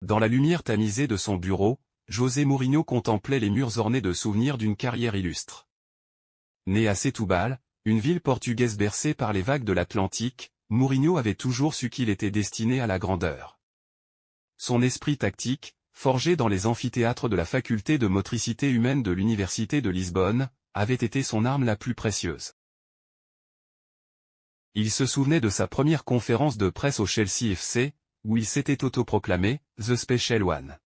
Dans la lumière tamisée de son bureau, José Mourinho contemplait les murs ornés de souvenirs d'une carrière illustre. Né à Setúbal, une ville portugaise bercée par les vagues de l'Atlantique, Mourinho avait toujours su qu'il était destiné à la grandeur. Son esprit tactique, forgé dans les amphithéâtres de la faculté de motricité humaine de l'Université de Lisbonne, avait été son arme la plus précieuse. Il se souvenait de sa première conférence de presse au Chelsea FC, où il s'était autoproclamé « The Special One ».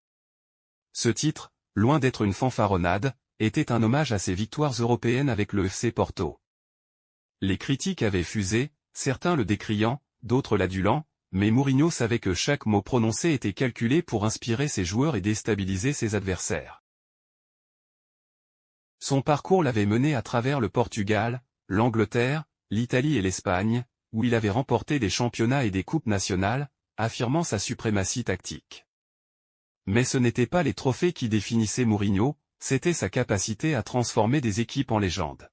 Ce titre, loin d'être une fanfaronnade, était un hommage à ses victoires européennes avec le FC Porto. Les critiques avaient fusé, certains le décriant, d'autres l'adulant, mais Mourinho savait que chaque mot prononcé était calculé pour inspirer ses joueurs et déstabiliser ses adversaires. Son parcours l'avait mené à travers le Portugal, l'Angleterre, l'Italie et l'Espagne, où il avait remporté des championnats et des coupes nationales, affirmant sa suprématie tactique. Mais ce n'étaient pas les trophées qui définissaient Mourinho, c'était sa capacité à transformer des équipes en légendes.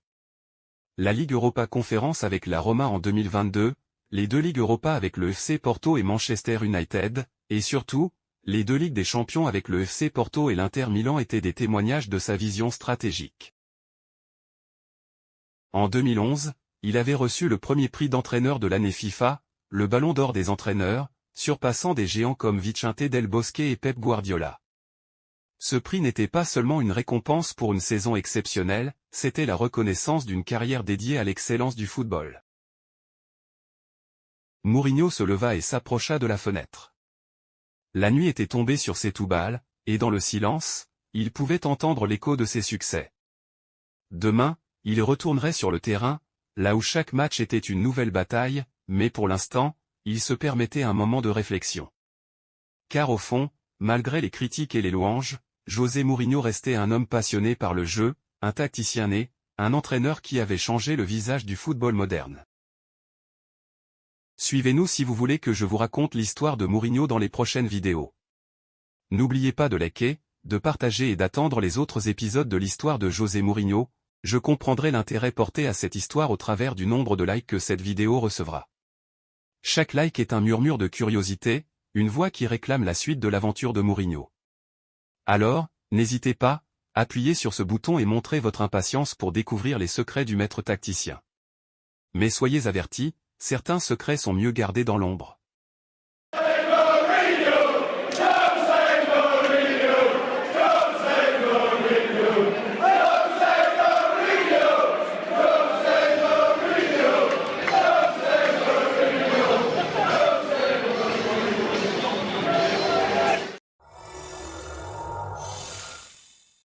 La Ligue Europa Conference avec la Roma en 2022, les 2 Ligues Europa avec le FC Porto et Manchester United, et surtout, les 2 Ligues des Champions avec le FC Porto et l'Inter Milan étaient des témoignages de sa vision stratégique. En 2011, il avait reçu le premier prix d'entraîneur de l'année FIFA, le Ballon d'Or des entraîneurs, surpassant des géants comme Vicente Del Bosque et Pep Guardiola. Ce prix n'était pas seulement une récompense pour une saison exceptionnelle, c'était la reconnaissance d'une carrière dédiée à l'excellence du football. Mourinho se leva et s'approcha de la fenêtre. La nuit était tombée sur Setúbal, et dans le silence, il pouvait entendre l'écho de ses succès. Demain, il retournerait sur le terrain, là où chaque match était une nouvelle bataille, mais pour l'instant, il se permettait un moment de réflexion. Car au fond, malgré les critiques et les louanges, José Mourinho restait un homme passionné par le jeu, un tacticien né, un entraîneur qui avait changé le visage du football moderne. Suivez-nous si vous voulez que je vous raconte l'histoire de Mourinho dans les prochaines vidéos. N'oubliez pas de liker, de partager et d'attendre les autres épisodes de l'histoire de José Mourinho, je comprendrai l'intérêt porté à cette histoire au travers du nombre de likes que cette vidéo recevra. Chaque like est un murmure de curiosité, une voix qui réclame la suite de l'aventure de Mourinho. Alors, n'hésitez pas, appuyez sur ce bouton et montrez votre impatience pour découvrir les secrets du maître tacticien. Mais soyez avertis, certains secrets sont mieux gardés dans l'ombre.